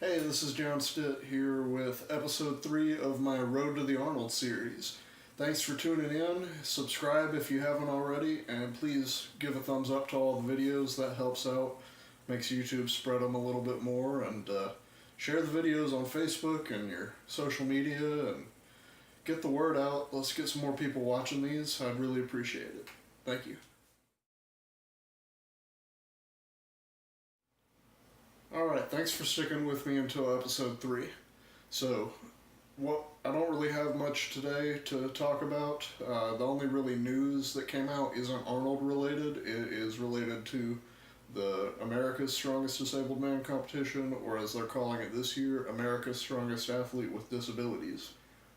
Hey, this is John Stitt here with episode 3 of my Road to the Arnold series. Thanks for tuning in. Subscribe if you haven't already, and please give a thumbs up to all the videos. That helps out, makes YouTube spread them a little bit more, and share the videos on Facebook and your social media and get the word out. Let's get some more people watching these. I'd really appreciate it. Thank you. Alright, thanks for sticking with me until episode 3. So, I don't really have much today to talk about. The only really news that came out isn't Arnold related. It is related to the America's Strongest Disabled Man Competition, or as they're calling it this year, America's Strongest Athlete with Disabilities.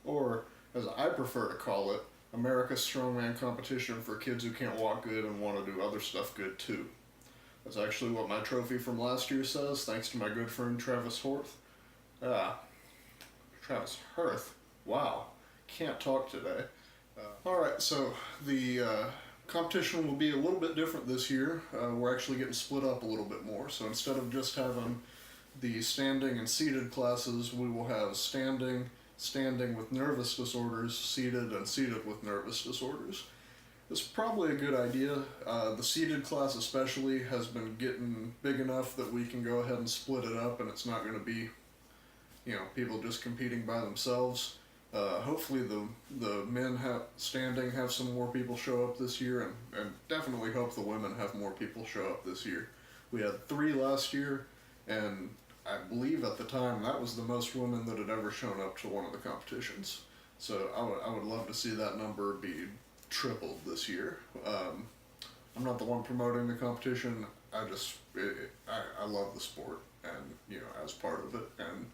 Or, as I prefer to call it, America's Strongman Competition for kids who can't walk good and want to do other stuff good too. That's actually what my trophy from last year says, thanks to my good friend Travis Horth. Travis Hirth. Wow. Can't talk today. Alright, so the competition will be a little bit different this year. We're actually getting split up a little bit more. So instead of just having the standing and seated classes, we will have standing with nervous disorders, seated, and seated with nervous disorders. It's probably a good idea. The seated class especially has been getting big enough that we can go ahead and split it up and it's not going to be, people just competing by themselves. Hopefully the men standing have some more people show up this year, and definitely hope the women have more people show up this year. We had 3 last year, and I believe at the time that was the most women that had ever shown up to one of the competitions. So I would love to see that number be tripled this year. I'm not the one promoting the competition. I love the sport, and as part of it, and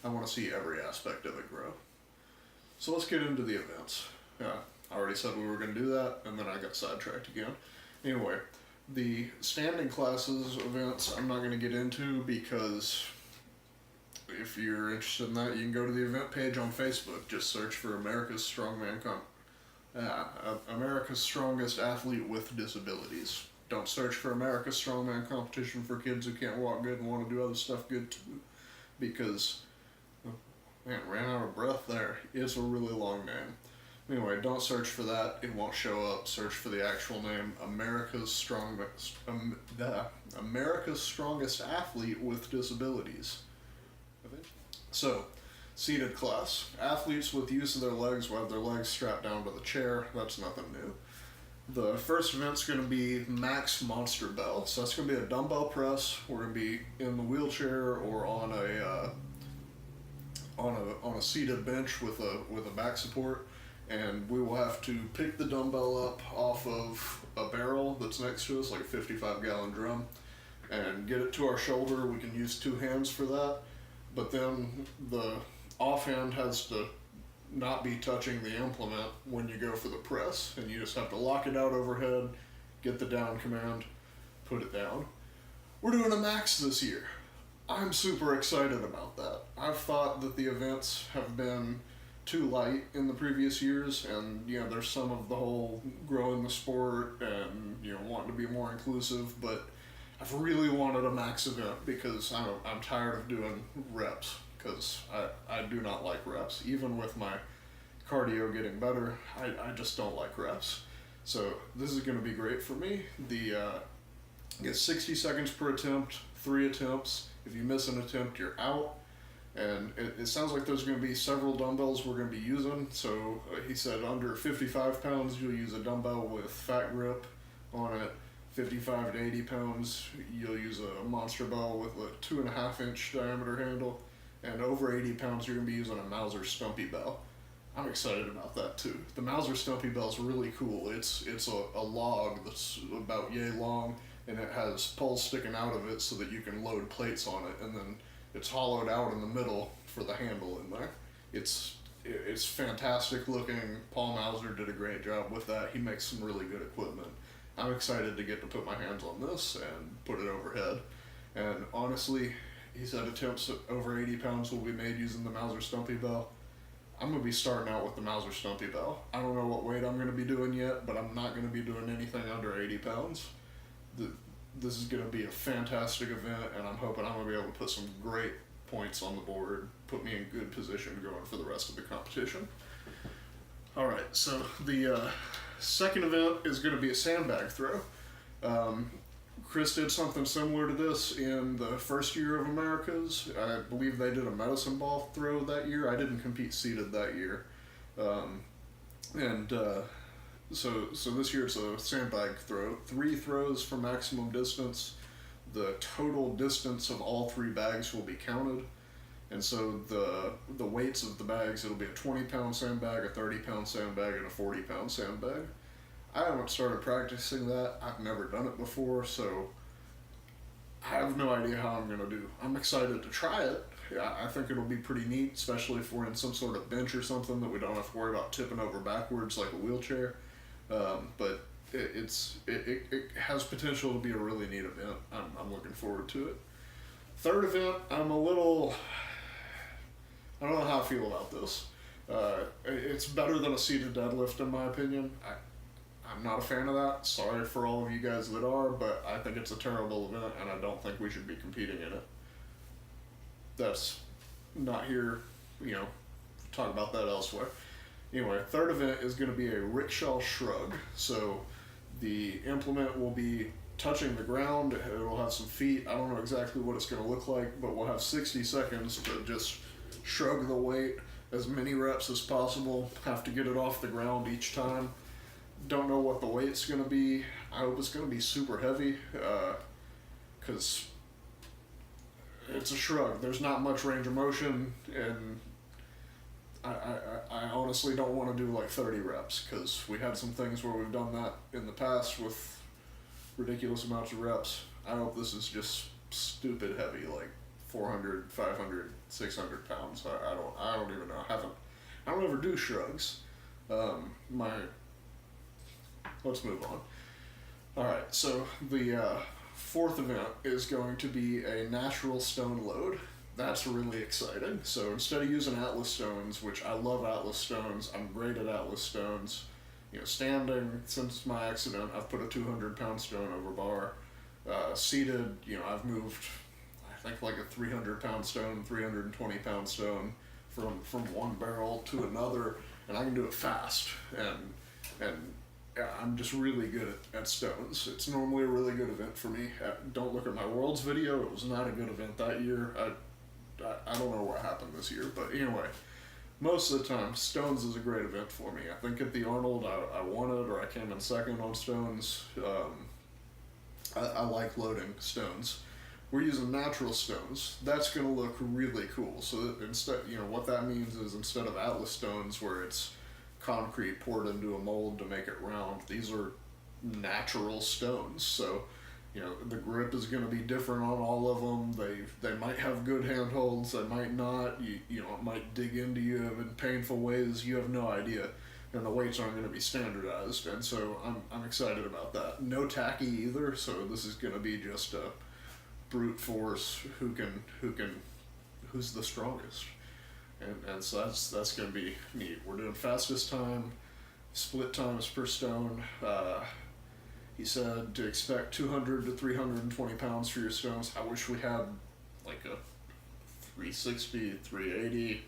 I want to see every aspect of it grow. So let's get into the events. I already said we were going to do that, and then I got sidetracked again. Anyway, the standing classes events I'm not going to get into because if you're interested in that, you can go to the event page on Facebook. Just search for America's Strongest Athlete with Disabilities. Don't search for America's Strongman Competition for kids who can't walk good and want to do other stuff good too, because, ran out of breath there. It's a really long name. Anyway, don't search for that. It won't show up. Search for the actual name, America's Strongest Athlete with Disabilities. So, seated class. Athletes with use of their legs will have their legs strapped down to the chair. That's nothing new. The first event's going to be Max Monster Bell. So that's going to be a dumbbell press. We're going to be in the wheelchair or on a seated bench with a back support, and we will have to pick the dumbbell up off of a barrel that's next to us, like a 55-gallon drum, and get it to our shoulder. We can use 2 hands for that, but then the offhand has to not be touching the implement when you go for the press, and you just have to lock it out overhead, get the down command, put it down. We're doing a max this year. I'm super excited about that. I've thought that the events have been too light in the previous years, and there's some of the whole growing the sport and wanting to be more inclusive, but I've really wanted a max event because I'm tired of doing reps, because I do not like reps. Even with my cardio getting better, I just don't like reps. So this is going to be great for me. Get 60 seconds per attempt, 3 attempts. If you miss an attempt, you're out. And it sounds like there's going to be several dumbbells we're going to be using. So he said under 55 pounds, you'll use a dumbbell with fat grip on it. 55 to 80 pounds, you'll use a monster bell with a 2.5-inch diameter handle. And over 80 pounds, you're going to be using a Mauser Stumpy bell. I'm excited about that too. The Mauser Stumpy bell is really cool. It's a log that's about yay long, and it has poles sticking out of it so that you can load plates on it, and then it's hollowed out in the middle for the handle in there. It's fantastic looking. Paul Mauser did a great job with that. He makes some really good equipment. I'm excited to get to put my hands on this and put it overhead. And honestly, he said attempts at over 80 pounds will be made using the Mauser Stumpy bell. I'm going to be starting out with the Mauser Stumpy bell. I don't know what weight I'm going to be doing yet, but I'm not going to be doing anything under 80 pounds. This is going to be a fantastic event, and I'm hoping I'm going to be able to put some great points on the board, put me in good position going for the rest of the competition. All right, so the second event is going to be a sandbag throw. Chris did something similar to this in the first year of Americas. I believe they did a medicine ball throw that year. I didn't compete seated that year. So this year it's a sandbag throw. 3 throws for maximum distance. The total distance of all 3 bags will be counted. And so the weights of the bags, it'll be a 20-pound sandbag, a 30-pound sandbag, and a 40-pound sandbag. I haven't started practicing that. I've never done it before, so I have no idea how I'm going to do. I'm excited to try it. Yeah, I think it'll be pretty neat, especially if we're in some sort of bench or something that we don't have to worry about tipping over backwards like a wheelchair. But it has potential to be a really neat event. I'm looking forward to it. Third event, I don't know how I feel about this. It's better than a seated deadlift in my opinion. I'm not a fan of that. Sorry for all of you guys that are, but I think it's a terrible event and I don't think we should be competing in it. That's not here, talk about that elsewhere. Anyway, third event is going to be a rickshaw shrug. So the implement will be touching the ground. It'll have some feet. I don't know exactly what it's going to look like, but we'll have 60 seconds to just shrug the weight, as many reps as possible. Have to get it off the ground each time. Don't know what the weight's going to be. I hope it's going to be super heavy, because it's a shrug. There's not much range of motion, and I honestly don't want to do like 30 reps, because we had some things where we've done that in the past with ridiculous amounts of reps. I hope this is just stupid heavy, like 400, 500, 600 pounds. I don't even know. I don't ever do shrugs. Let's move on. Alright, so the fourth event is going to be a natural stone load. That's really exciting. So instead of using Atlas stones, which I love Atlas stones, I'm great at Atlas stones. Standing, since my accident, I've put a 200-pound stone over bar. Seated, I've moved, I think, like a 300-pound stone, 320-pound stone from one barrel to another, and I can do it fast. And yeah, I'm just really good at stones. It's normally a really good event for me. Don't look at my Worlds video. It was not a good event that year. I don't know what happened this year, but anyway, most of the time, stones is a great event for me. I think at the Arnold, I won it, or I came in second on stones. I like loading stones. We're using natural stones. That's going to look really cool. So instead, what that means is instead of Atlas stones where it's concrete poured into a mold to make it round, these are natural stones. So, the grip is going to be different on all of them. They might have good handholds, they might not. It might dig into you in painful ways. You have no idea. And the weights aren't going to be standardized. And so I'm excited about that. No tacky either. So this is going to be just a brute force who's the strongest. And so that's going to be neat. We're doing fastest time, split times per stone. He said to expect 200 to 320 pounds for your stones. I wish we had like a 360, 380,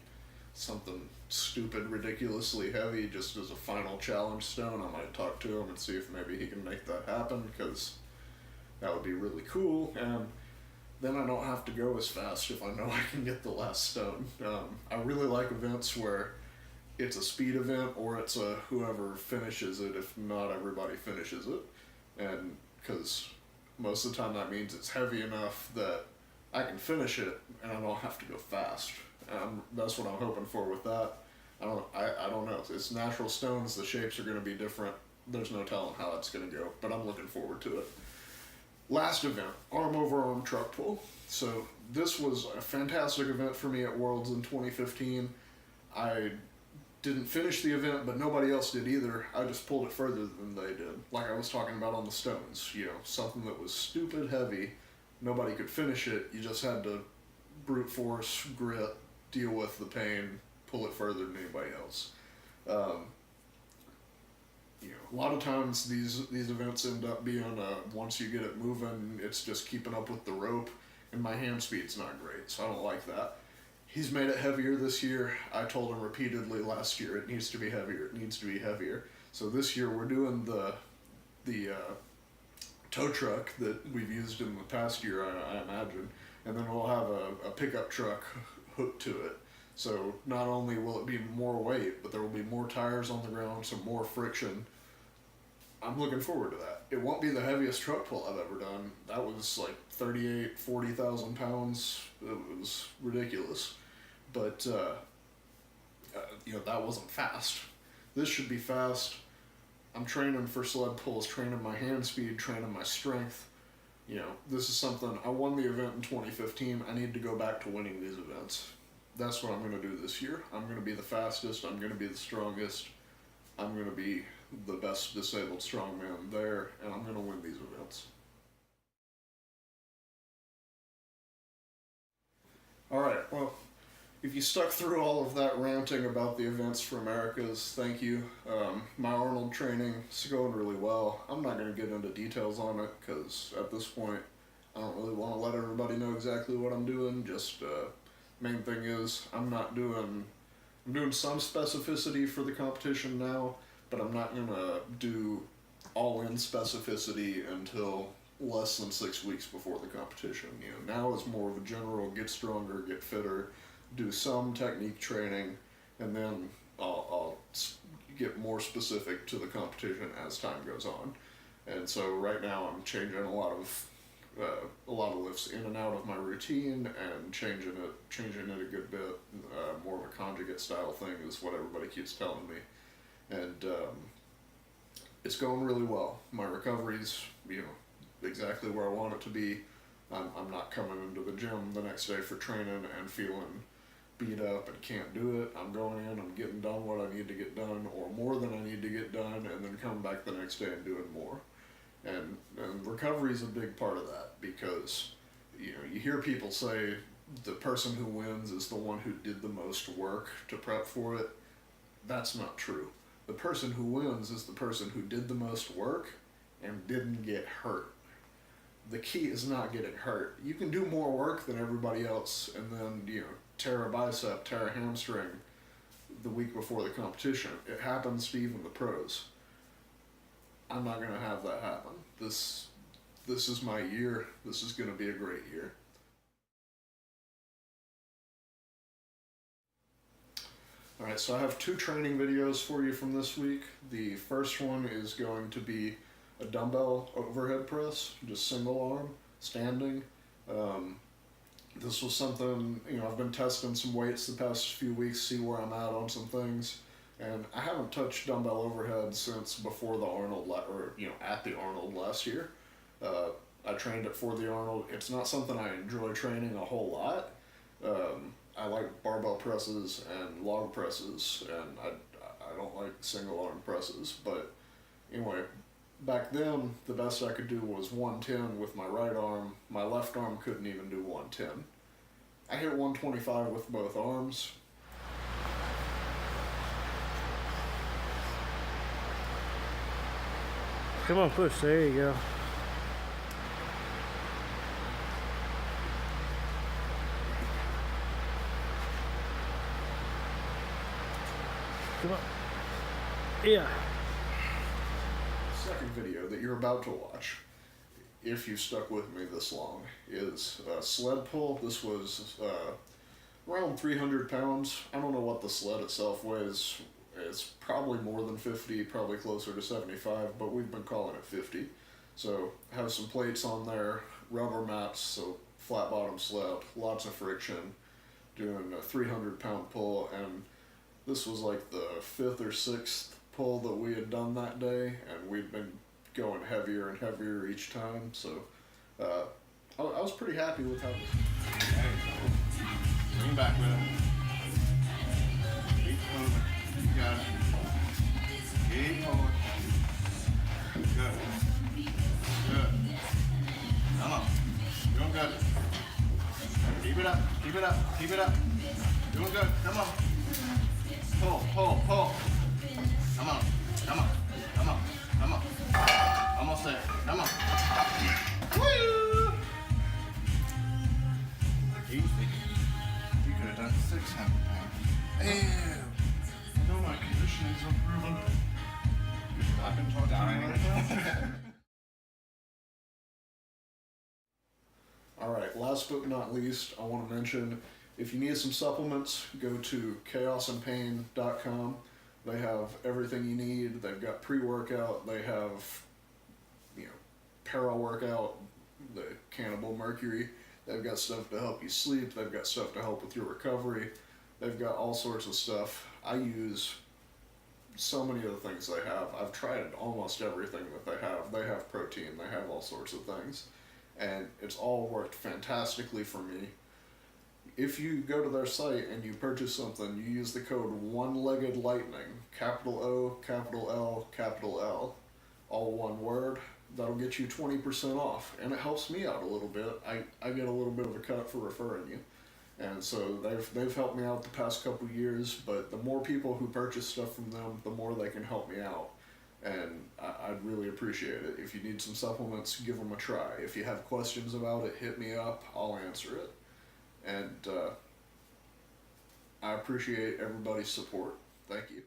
something stupid, ridiculously heavy, just as a final challenge stone. I might talk to him and see if maybe he can make that happen, because that would be really cool. And then I don't have to go as fast if I know I can get the last stone. I really like events where it's a speed event or it's a whoever finishes it, if not everybody finishes it. And because most of the time that means it's heavy enough that I can finish it and I don't have to go fast. That's what I'm hoping for with that. I don't know. It's natural stones. The shapes are going to be different. There's no telling how it's going to go, but I'm looking forward to it. Last event, arm over arm truck pull. So this was a fantastic event for me at Worlds in 2015. I didn't finish the event, but nobody else did either. I just pulled it further than they did. Like I was talking about on the stones, something that was stupid heavy. Nobody could finish it. You just had to brute force, grit, deal with the pain, pull it further than anybody else. A lot of times these events end up being once you get it moving, it's just keeping up with the rope, and my hand speed's not great, so I don't like that. He's made it heavier this year. I told him repeatedly last year, it needs to be heavier, it needs to be heavier. So this year we're doing the tow truck that we've used in the past year, I imagine, and then we'll have a pickup truck hooked to it. So not only will it be more weight, but there will be more tires on the ground, some more friction. I'm looking forward to that. It won't be the heaviest truck pull I've ever done. That was like 40,000 pounds. It was ridiculous. But, you know, that wasn't fast. This should be fast. I'm training for sled pulls, training my hand speed, training my strength. You know, this is something, I won the event in 2015. I need to go back to winning these events. That's what I'm going to do this year. I'm going to be the fastest. I'm going to be the strongest. I'm going to be the best disabled strongman there, and I'm going to win these events. Alright, well, if you stuck through all of that ranting about the events for Americas, thank you. My Arnold training is going really well. I'm not going to get into details on it, because at this point, I don't really want to let everybody know exactly what I'm doing. Just, main thing is, I'm doing some specificity for the competition now, but I'm not going to do all-in specificity until less than 6 weeks before the competition. You know, now it's more of a general get stronger, get fitter, do some technique training, and then I'll get more specific to the competition as time goes on. And so right now I'm changing a lot of lifts in and out of my routine and changing it a good bit. More of a conjugate style thing is what everybody keeps telling me. And it's going really well. My recovery's, you know, exactly where I want it to be. I'm not coming into the gym the next day for training and feeling beat up and can't do it. I'm going in, I'm getting done what I need to get done, or more than I need to get done, and then coming back the next day and doing more. And recovery is a big part of that, because, you know, you hear people say the person who wins is the one who did the most work to prep for it. That's not true. The person who wins is the person who did the most work and didn't get hurt. The key is not getting hurt. You can do more work than everybody else and then, you know, tear a bicep, tear a hamstring the week before the competition. It happens to even the pros. I'm not going to have that happen. This is my year. This is going to be a great year. Alright, so I have 2 training videos for you from this week. The first one is going to be a dumbbell overhead press, just single arm, standing. This was something, you know, I've been testing some weights the past few weeks, see where I'm at on some things. And I haven't touched dumbbell overhead since before the Arnold, at the Arnold last year. I trained it for the Arnold. It's not something I enjoy training a whole lot. I like barbell presses and log presses, and I don't like single arm presses. But anyway, back then, the best I could do was 110 with my right arm. My left arm couldn't even do 110. I hit 125 with both arms. Come on, push. There you go. Come on. Yeah. Second video that you're about to watch, if you stuck with me this long, is a sled pull. This was around 300 pounds. I don't know what the sled itself weighs. It's probably more than 50, probably closer to 75, but we've been calling it 50. So have some plates on there, rubber mats, so flat bottom sled, lots of friction, doing a 300 pound pull, and this was like the 5th or 6th pull that we had done that day, and we've been going heavier and heavier each time, so I was pretty happy with how this. There you go. Lean back with it. Keep moving. You got it. Keep moving. Good. Good. Come on. Doing good. Keep it up. Keep it up. Keep it up. Doing good. Come on. Pull, pull, pull. Come on. Come on. Come on. Come on. Almost there. Come on. Woo! Alright, last but not least, I want to mention, if you need some supplements, go to chaosandpain.com. They have everything you need. They've got pre-workout, they have, para-workout, the Cannibal Mercury. They've got stuff to help you sleep, they've got stuff to help with your recovery. They've got all sorts of stuff. I use so many of the things they have. I've tried almost everything that they have. They have protein, they have all sorts of things. And it's all worked fantastically for me. If you go to their site and you purchase something, you use the code One-Legged Lightning, capital O, capital L, capital L, all one word. That'll get you 20% off, and it helps me out a little bit. I get a little bit of a cut for referring you. And so they've helped me out the past couple years, but the more people who purchase stuff from them, the more they can help me out. And I'd really appreciate it. If you need some supplements, give them a try. If you have questions about it, hit me up. I'll answer it. And I appreciate everybody's support. Thank you.